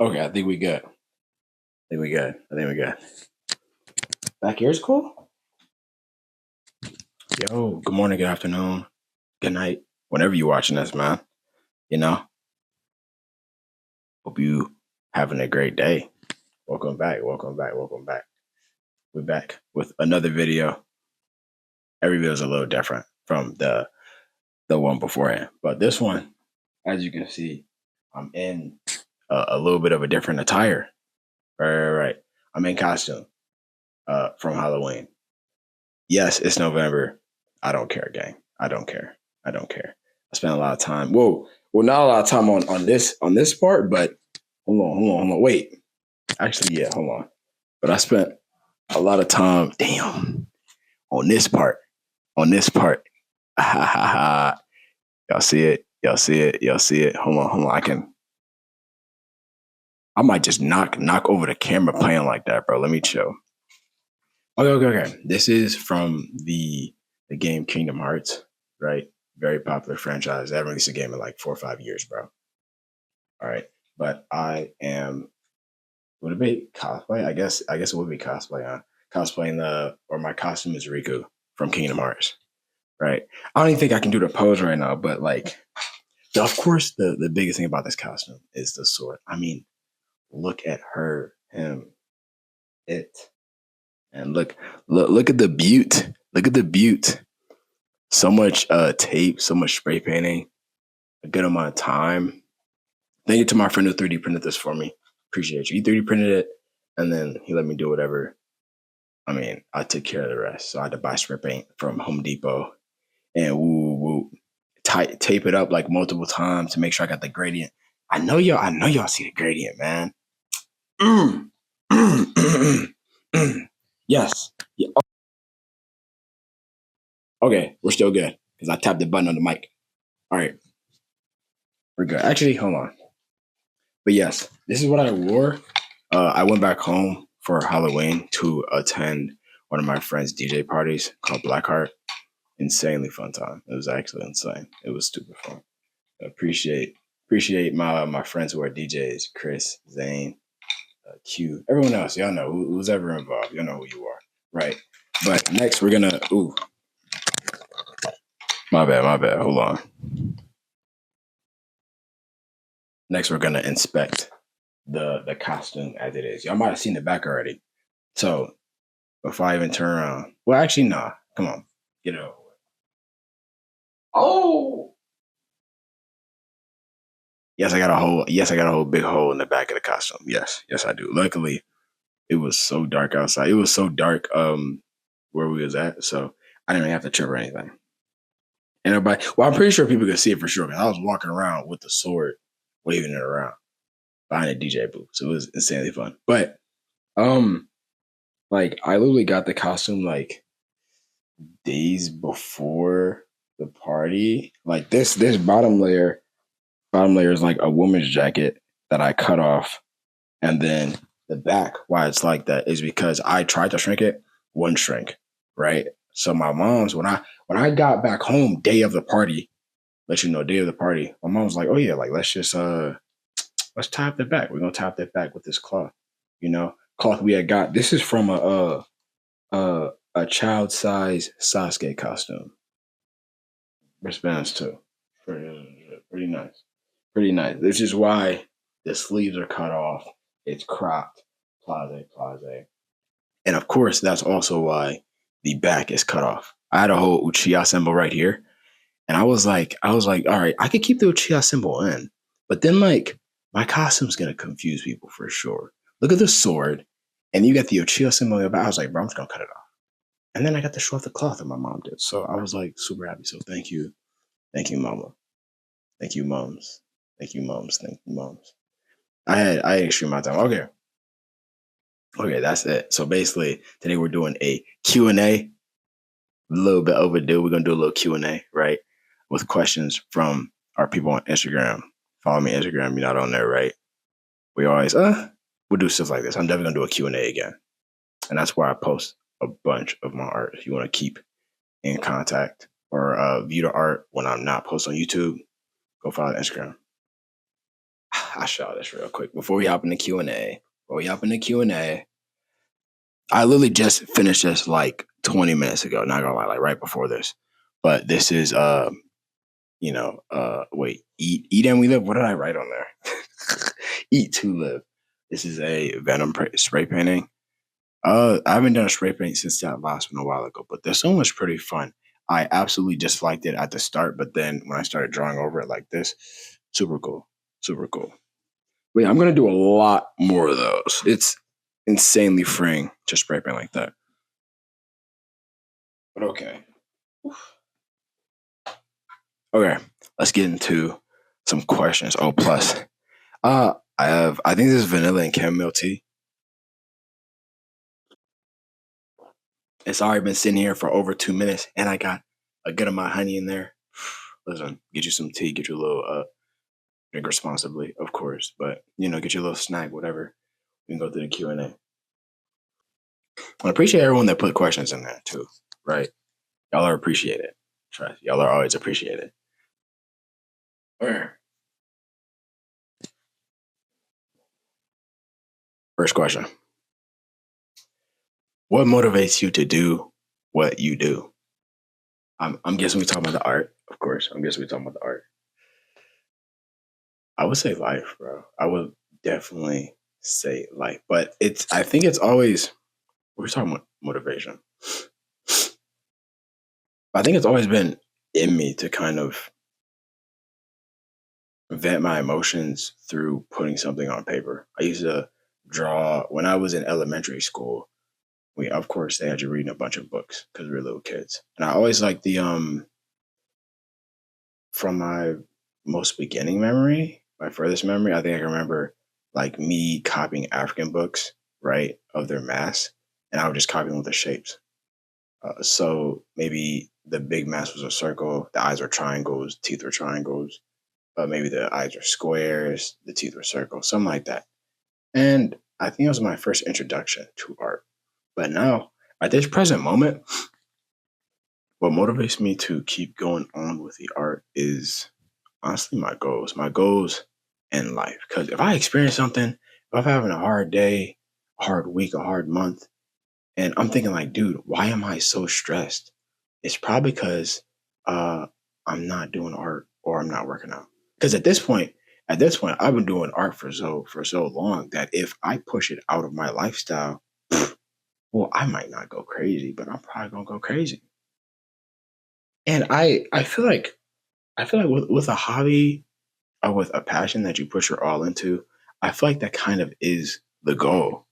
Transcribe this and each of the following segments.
Okay, I think we good. I think we good. Back here's cool. Yo, good morning, good afternoon, good night, whenever you're watching this, man. You know, hope you having a great day. Welcome back. We're back with another video. Every video is a little different from the one beforehand, but this one, as you can see, I'm in a little bit of a different attire. Right. I'm in costume from Halloween. Yes, it's November. I don't care, gang. I don't care. I spent a lot of time. Well, not a lot of time on this part, but hold on. Wait, actually, yeah, hold on. But I spent a lot of time. Damn, on this part. Y'all see it. Hold on. I might just knock over the camera playing like that, bro. Let me chill. Okay. This is from the game Kingdom Hearts, right? Very popular franchise. They haven't released a game in like 4 or 5 years, bro. All right, but would it be cosplay? I guess it would be cosplay. Cosplaying or my costume is Riku from Kingdom Hearts, right? I don't even think I can do the pose right now, but like, of course, the biggest thing about this costume is the sword. I mean, look at her, him, it, and look at the butte. Look at the butte. So much tape, so much spray painting, a good amount of time. Thank you to my friend who 3D printed this for me. Appreciate you. He 3D printed it, and then he let me do whatever. I mean, I took care of the rest. So I had to buy spray paint from Home Depot and tape it up like multiple times to make sure I got the gradient. I know y'all see the gradient, man. Yes. Yeah. Okay, we're still good because I tapped the button on the mic. All right, we're good. Actually, hold on. But yes, this is what I wore. I went back home for Halloween to attend one of my friend's DJ parties called Blackheart. Insanely fun time. It was actually insane. It was super fun. Appreciate my friends who are DJs, Chris, Zane, Q, everyone else. Y'all know who's ever involved. Y'all know who you are, right? But next we're gonna. Ooh, my bad. Hold on. Next we're gonna inspect the costume as it is. Y'all might have seen the back already. So before I even turn around, well, actually, nah. Come on, get it over with. Oh, yes, I got a hole. Yes, I got a whole big hole in the back of the costume. Yes, I do. Luckily, it was so dark outside. It was so dark where we was at, so I didn't really have to trip or anything. And everybody, well, I'm pretty sure people could see it for sure because I was walking around with the sword, waving it around behind a DJ booth, so it was insanely fun. But um, like I literally got the costume like days before the party. Like this bottom layer is like a woman's jacket that I cut off, and then the back, why it's like that is because I tried to shrink it, wouldn't shrink, right? So my mom's when I got back home day of the party, day of the party, my mom was like, oh yeah, like let's tie up the back. We're gonna tie up that back with this cloth, cloth we had got. This is from a child size Sasuke costume. Wristbands too. Pretty nice. Pretty nice. This is why the sleeves are cut off. It's cropped. Plaze. And of course, that's also why the back is cut off. I had a whole Uchiha symbol right here. And I was like, all right, I could keep the Uchiha symbol in. But then like my costume's gonna confuse people for sure. Look at the sword, and you got the Uchiha symbol in the back. I was like, bro, I'm just gonna cut it off. And then I got to show off the cloth that my mom did. So I was like super happy. So thank you. Thank you, mama. Thank you, moms. Thank you, moms. Thank you, moms. I had extreme amount of time. Okay, that's it. So basically, today we're doing a Q&A. A little bit overdue. We're gonna do a little Q&A, right? With questions from our people on Instagram. Follow me on Instagram, you're not on there, right? We always we'll do stuff like this. I'm definitely gonna do a Q&A again. And that's where I post a bunch of my art. If you want to keep in contact or view the art when I'm not posting on YouTube, go follow Instagram. I show this real quick before we hop in the Q and A. Before we hop in the Q and A, I literally just finished this like 20 minutes ago. Not gonna lie, like right before this. But this is wait, eat and we live. What did I write on there? Eat to live. This is a Venom spray painting. I haven't done a spray paint since that last one a while ago, but this one was pretty fun. I absolutely disliked it at the start, but then when I started drawing over it like this, super cool, super cool. But yeah, I'm gonna do a lot more of those. It's insanely freeing to spray paint like that. But okay, okay, let's get into some questions. Oh, plus, I think this is vanilla and chamomile tea. It's already been sitting here for over 2 minutes, and I got a good amount of honey in there. Listen, get you some tea, get you a little drink responsibly, of course, but get you a little snack, whatever. We can go through the Q and A. I appreciate everyone that put questions in there too, right? Y'all are appreciated. Trust, y'all are always appreciated. All right. First question: what motivates you to do what you do? I'm guessing we talking about the art, of course. I'm guessing we talking about the art. I would say life, bro. I would definitely say life, but I think it's always we're talking about motivation. I think it's always been in me to kind of vent my emotions through putting something on paper. I used to draw when I was in elementary school. We, of course, they had you reading a bunch of books because we were little kids, and I always liked the from my most beginning memory, my furthest memory. I think I can remember like me copying African books, right, of their mass, and I would just copy them with the shapes. So maybe the big mass was a circle, the eyes were triangles, teeth were triangles, but maybe the eyes were squares, the teeth were circles, something like that. And I think it was my first introduction to art. But now, at this present moment, what motivates me to keep going on with the art is honestly my goals in life. Because if I experience something, if I'm having a hard day, a hard week, a hard month, and I'm thinking like, dude, why am I so stressed? It's probably because uh, I'm not doing art or I'm not working out. Because at this point, I've been doing art for so long that if I push it out of my lifestyle, well, I might not go crazy, but I'm probably gonna go crazy. And I feel like with a hobby or with a passion that you put your all into, I feel like that kind of is the goal.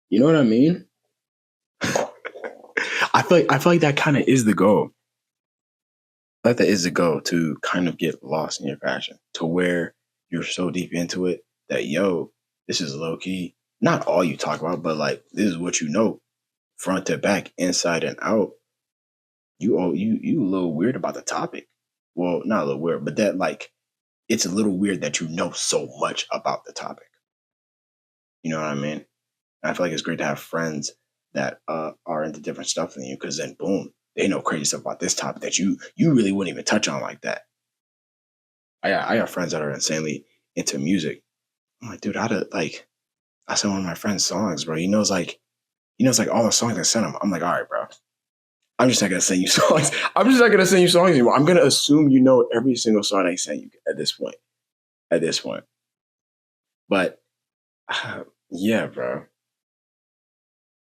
You know what I mean? I feel like that kind of is the goal. Like that is the goal to kind of get lost in your passion to where you're so deep into it that this is low key. Not all you talk about, but like this is what you know, front to back, inside and out. You a little weird about the topic. Well, not a little weird, but that like it's a little weird that you know so much about the topic. You know what I mean? And I feel like it's great to have friends that are into different stuff than you, because then boom, they know crazy stuff about this topic that you really wouldn't even touch on like that. I got friends that are insanely into music. I'm like, dude, how to like I sent one of my friends songs, bro. He knows like all the songs I sent him. I'm like, all right, bro. I'm just not gonna send you songs. I'm just not gonna send you songs anymore. I'm gonna assume you know every single song I sent you at this point. At this point. But yeah, bro.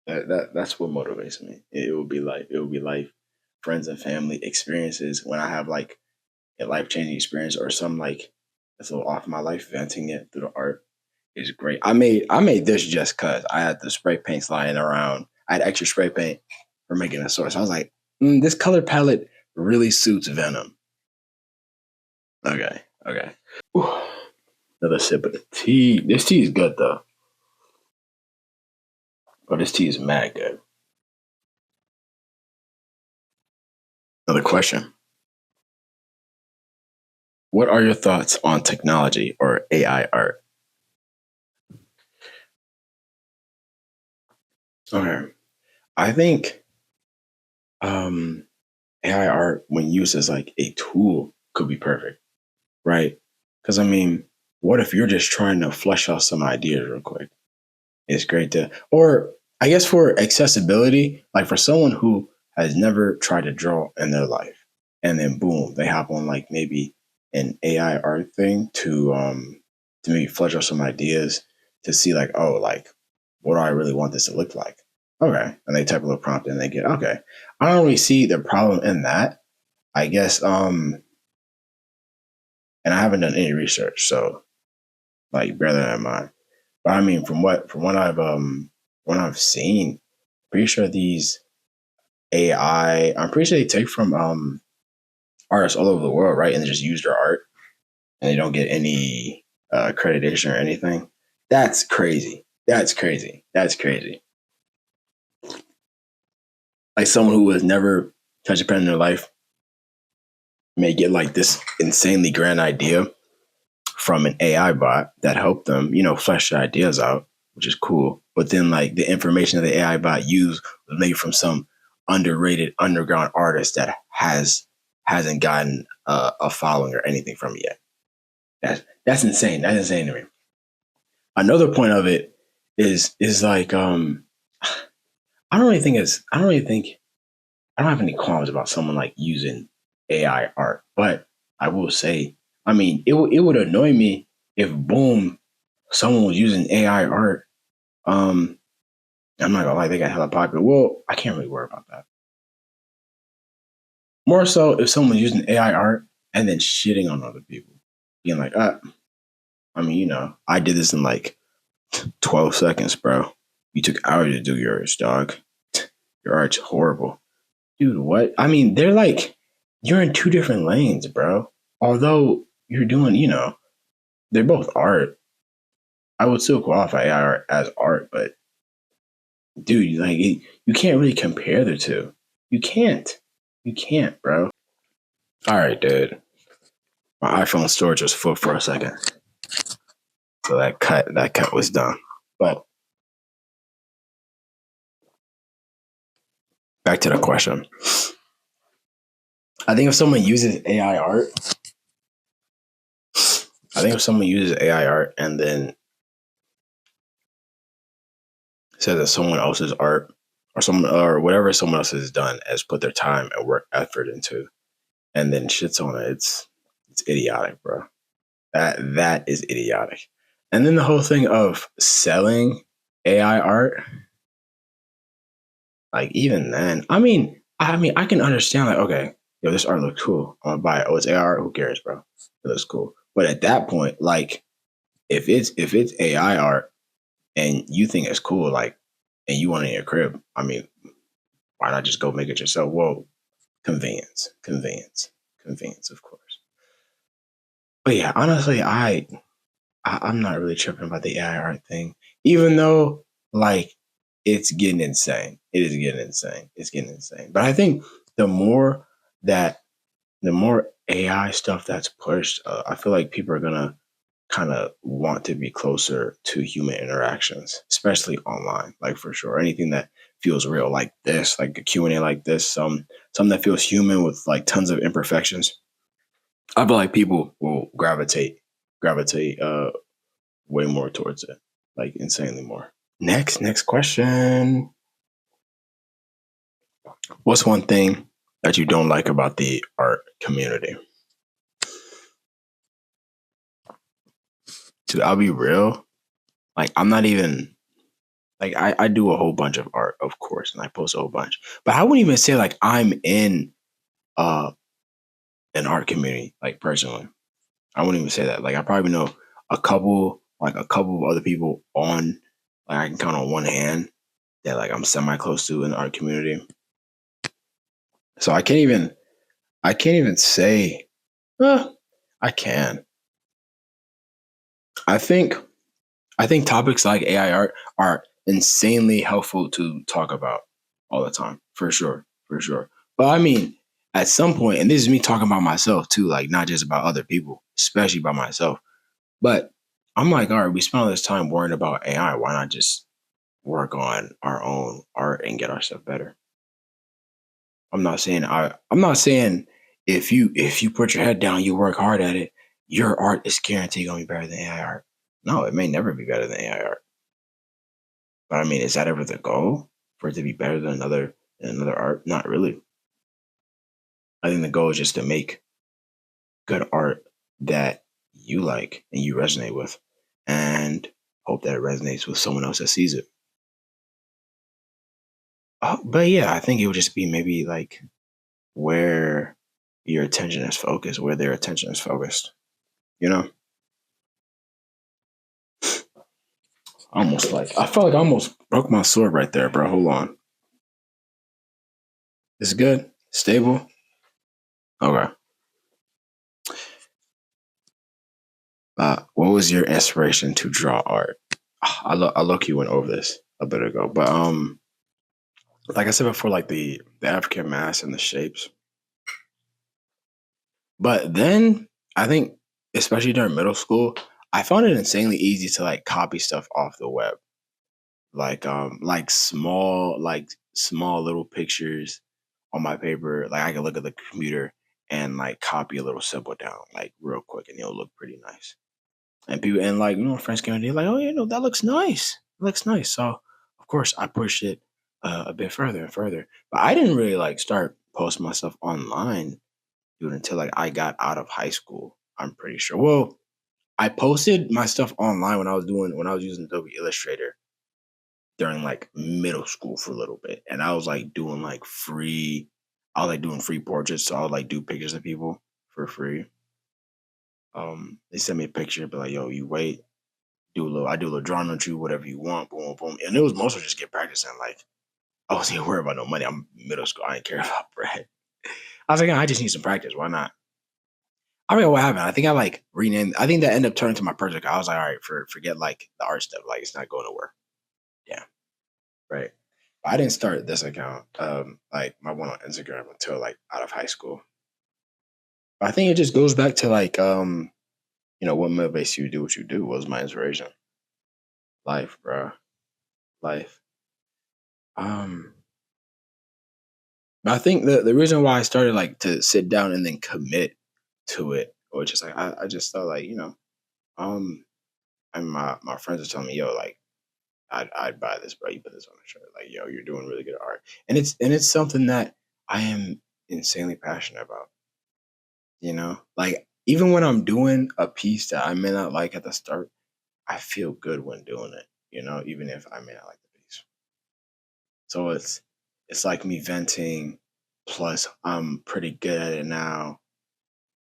That's what motivates me. It will be life, friends and family experiences when I have like a life changing experience or some like that's a little off my life, venting it through the art is great. I made this just cause I had the spray paints lying around. I had extra spray paint for making a source. I was like, this color palette really suits Venom. Okay, okay. Whew. Another sip of the tea. This tea is good though. Oh, this tea is mad good. Another question. What are your thoughts on technology or AI art? Okay. I think AI art, when used as like a tool, could be perfect, right? Because I mean, what if you're just trying to flesh out some ideas real quick? It's great to, or I guess for accessibility, like for someone who has never tried to draw in their life, and then boom, they hop on like maybe an AI art thing to maybe flesh out some ideas to see like, oh, like what do I really want this to look like? Okay, and they type a little prompt and they get okay. I don't really see the problem in that. I guess and I haven't done any research, so like bear that in mind. But I mean, from what I've seen, pretty sure these AI, I'm pretty sure they take from artists all over the world, right? And they just use their art and they don't get any accreditation or anything. That's crazy. That's crazy. That's crazy. Like someone who has never touched a pen in their life may get like this insanely grand idea from an AI bot that helped them, flesh their ideas out, which is cool. But then like the information that the AI bot used was made from some underrated underground artist that hasn't gotten a following or anything from it yet. That's insane. That's insane to me. Another point of it is like I don't really think I don't have any qualms about someone like using AI art, but I will say, I mean, it would annoy me if boom, someone was using AI art. Um, I'm not gonna lie, they got hella popular. Well, I can't really worry about that. More so if someone's using AI art and then shitting on other people, being like, I mean, I did this in like 12 seconds, bro. You took hours to do yours, dog. Your art's horrible. Dude, what? I mean, they're like, you're in two different lanes, bro. Although you're doing, they're both art. I would still qualify AI art as art, but dude, like, you can't really compare the two. You can't. You can't, bro. All right, dude. My iPhone storage was full for a second, so that cut was done. But back to the question. I think if someone uses AI art, I think if someone uses AI art and then says that someone else's art or whatever someone else has done has put their time and work effort into, and then shits on it, it's idiotic, bro. That is idiotic. And then the whole thing of selling AI art, like even then, I mean, I can understand like, okay, yo, this art looks cool. I'm gonna buy it. Oh, it's AI art. Who cares, bro? It looks cool. But at that point, like, if it's AI art and you think it's cool, like, and you want it in your crib, I mean, why not just go make it yourself? Well, convenience, convenience, convenience, of course. But yeah, honestly, I'm not really tripping about the AI art thing, even though like it's getting insane. It is getting insane. It's getting insane. But I think the more that the more AI stuff that's pushed, I feel like people are gonna kind of want to be closer to human interactions, especially online, like for sure. Anything that feels real, like this, like a Q&A like this, something that feels human with like tons of imperfections. I feel like people will gravitate way more towards it, like insanely more. Next question. What's one thing that you don't like about the art community? Dude, I'll be real. Like, I'm not even like I do a whole bunch of art, of course, and I post a whole bunch. But I wouldn't even say like I'm in uh an art community, like personally. I wouldn't even say that. Like I probably know a couple of other people on like I can count on one hand that like I'm semi close to in the art community. So I can't even say I can. I think I think topics like AI art are insanely helpful to talk about all the time, for sure, for sure. But I mean, at some point, and this is me talking about myself too, like not just about other people, especially about myself. But I'm like, all right, we spend all this time worrying about AI. Why not just work on our own art and get ourselves better? I'm not saying if you put your head down, you work hard at it. your art is guaranteed gonna be better than AI art. No, it may never be better than AI art. But I mean, is that ever the goal for it to be better than another art? Not really. I think the goal is just to make good art that you like and you resonate with, and hope that it resonates with someone else that sees it. But yeah, I think it would just be maybe like where your attention is focused, where their attention is focused. You know, almost like I felt like I almost broke my sword right there, bro. Hold on, it's good, stable. Okay. What was your inspiration to draw art? I look you went over this a bit ago, but like I said before, like the African mass and the shapes. But then I think, especially during middle school, I found it insanely easy to like copy stuff off the web, like small little pictures on my paper. Like I can look at the computer and like copy a little symbol down like real quick, and it'll look pretty nice. And people and like friends came in, they're like, oh yeah, no, that looks nice. It looks nice. So of course I pushed it a bit further and further. But I didn't really like start posting my stuff online dude until like I got out of high school. I'm pretty sure. Well, I posted my stuff online when I was using Adobe Illustrator during like middle school for a little bit. And I was like doing like free I was like doing free portraits. So I would like do pictures of people for free. They sent me a picture, be like, yo, you wait, I do a little drawing on you, whatever you want, boom, boom. And it was mostly just get practicing. Like I wasn't even worried about no money. I'm middle school. I didn't care about bread. I was like, I just need some practice. Why not? I don't know what happened. I think I like renamed. I think that ended up turning to my project. I was like, all right, forget like the art stuff. Like it's not going nowhere. Yeah, right. But I didn't start this account, like my one on Instagram until like out of high school. But I think it just goes back to like, what motivates you to do what you do was my inspiration. Life, bro. Life. Um, but I think the reason why I started like to sit down and then commit to it, or just like I just thought like, um, and my friends are telling me, yo, like I'd buy this, bro. You put this on a shirt. Like, yo, you're doing really good art. And it's something that I am insanely passionate about. Like even when I'm doing a piece that I may not like at the start, I feel good when doing it, even if I may not like the piece. So it's like me venting, plus I'm pretty good at it now.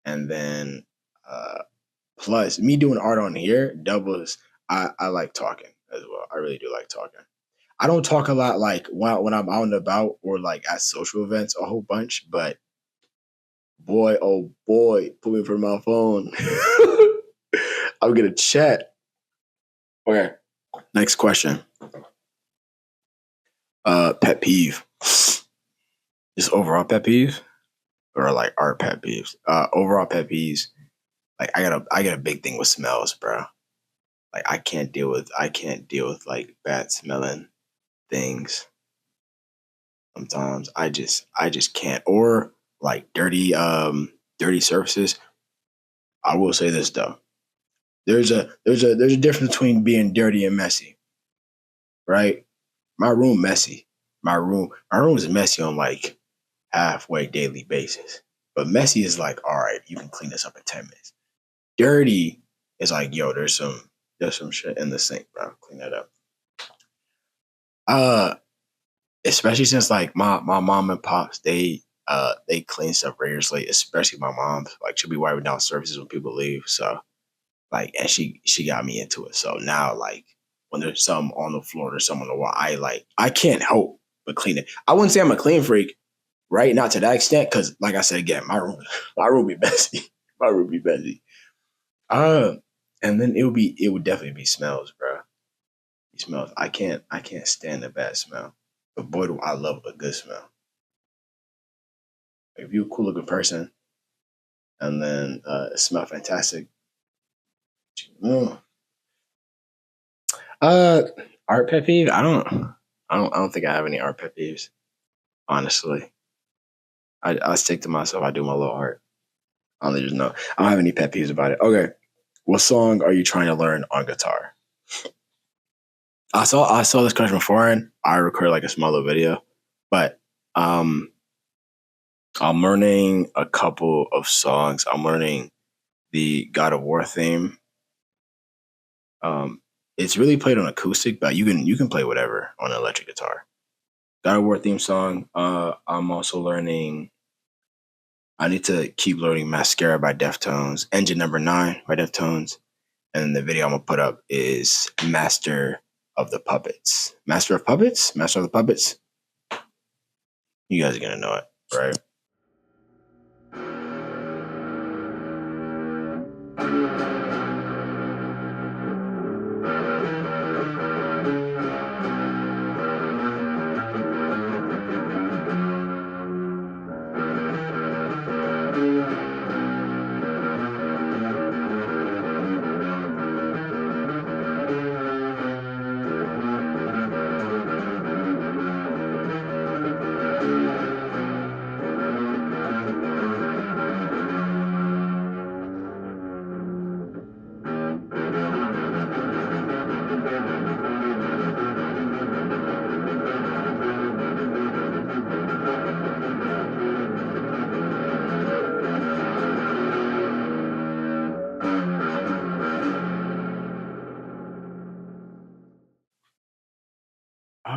And then uh plus me doing art on here doubles I like talking as well. I really do like talking. I don't talk a lot like when I'm out and about or like at social events a whole bunch, but boy, oh boy, put me in front of my phone. I'm gonna chat. Okay. Next question. Pet peeve. Just overall pet peeve or like art pet peeves. Overall pet peeves. Like I got a big thing with smells, bro. Like I can't deal with like bad smelling things. Sometimes I just can't. Or like dirty surfaces. I will say this though. There's a difference between being dirty and messy, right? My room messy. My room is messy on like halfway daily basis. But messy is like, all right, you can clean this up in 10 minutes. Dirty is like, yo, there's some shit in the sink, bro. Clean that up. Uh Especially since like my mom and pops, they clean stuff rigorously, especially my mom. Like she'll be wiping down surfaces when people leave. So like, and she got me into it. So now, like, when there's some on the floor, there's some on the wall, I can't help but clean it. I wouldn't say I'm a clean freak, right? Not to that extent, because like I said again, my room be messy. My room be messy. Uh, and then it would definitely be smells, bro. Smells. I can't stand a bad smell. But boy, do I love a good smell. If you're a cool looking person and then smell fantastic, mm. uh, art pet peeve. I don't think I have any art pet peeves. Honestly, I stick to myself. I do my little art. I don't just know. I don't have any pet peeves about it. Okay. What song are you trying to learn on guitar? I saw this question before and I recorded like a small little video, but um I'm learning a couple of songs. I'm learning the God of War theme. Um it's really played on acoustic, but you can play whatever on an electric guitar. God of War theme song. I'm also learning. I need to keep learning Mascara by Deftones, Engine Number 9 by Deftones, and then the video I'm gonna put up is Master of the Puppets. Master of Puppets? Master of the Puppets? You guys are gonna know it, right?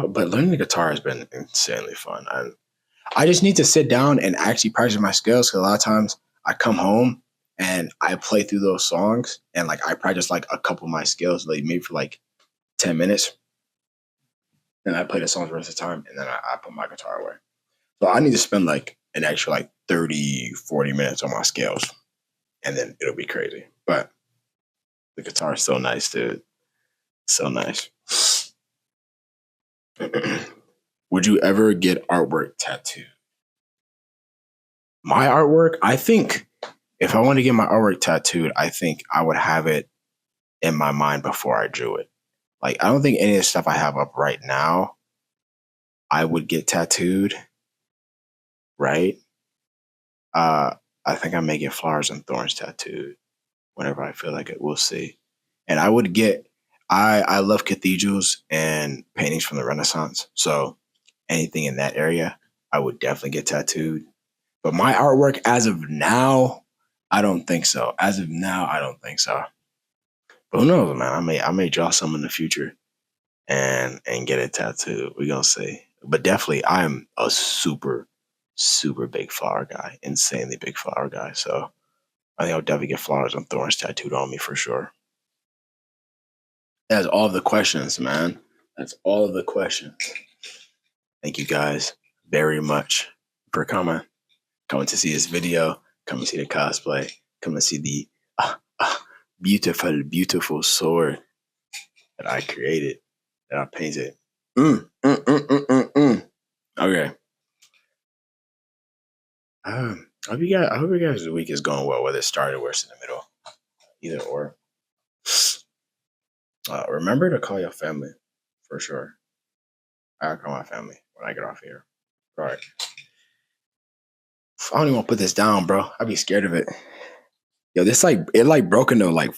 But learning the guitar has been insanely fun. I just need to sit down and actually practice my skills because a lot of times I come home and I play through those songs and like I practice like a couple of my skills, like maybe for like 10 minutes. And I play the songs the rest of the time and then I put my guitar away. So I need to spend like an extra like 30, 40 minutes on my scales and then it'll be crazy. But the guitar is so nice, dude. So nice. Would you ever get artwork tattooed? My artwork, I think if I want to get my artwork tattooed, I think I would have it in my mind before I drew it. Like, I don't think any of the stuff I have up right now, I would get tattooed, right? I think I may get flowers and thorns tattooed whenever I feel like it. We'll see. And I would get, I love cathedrals and paintings from the Renaissance. So anything in that area, I would definitely get tattooed. But my artwork as of now, I don't think so. As of now, I don't think so. But who knows, man? I may draw some in the future and get it tattooed. We gonna see. But definitely, I'm a super, super big flower guy, insanely big flower guy. So I think I'll definitely get flowers and thorns tattooed on me for sure. That's all the questions, man. That's all of the questions. Thank you guys very much for coming to see this video, come and see the cosplay, come and see the beautiful, beautiful sword that I created, that I painted. Okay. I hope you guys' week is going well, whether it started or it's in the middle, either or. Remember to call your family for sure. I'll call my family when I get off here. All right. I don't even want to put this down, bro. I'd be scared of it. Yo, this like broken though. Like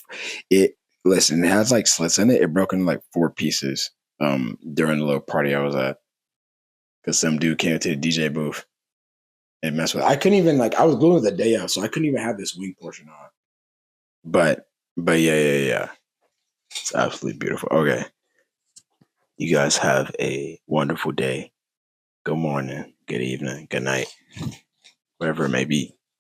it listen, it has like slits in it. It broke into like 4 pieces during the little party I was at. Cause some dude came to the DJ booth and messed with it. I couldn't even like I was gluing the day out, so I couldn't even have this wing portion on. But yeah. It's absolutely beautiful. Okay. You guys have a wonderful day. Good morning, good evening, good night, whatever it may be.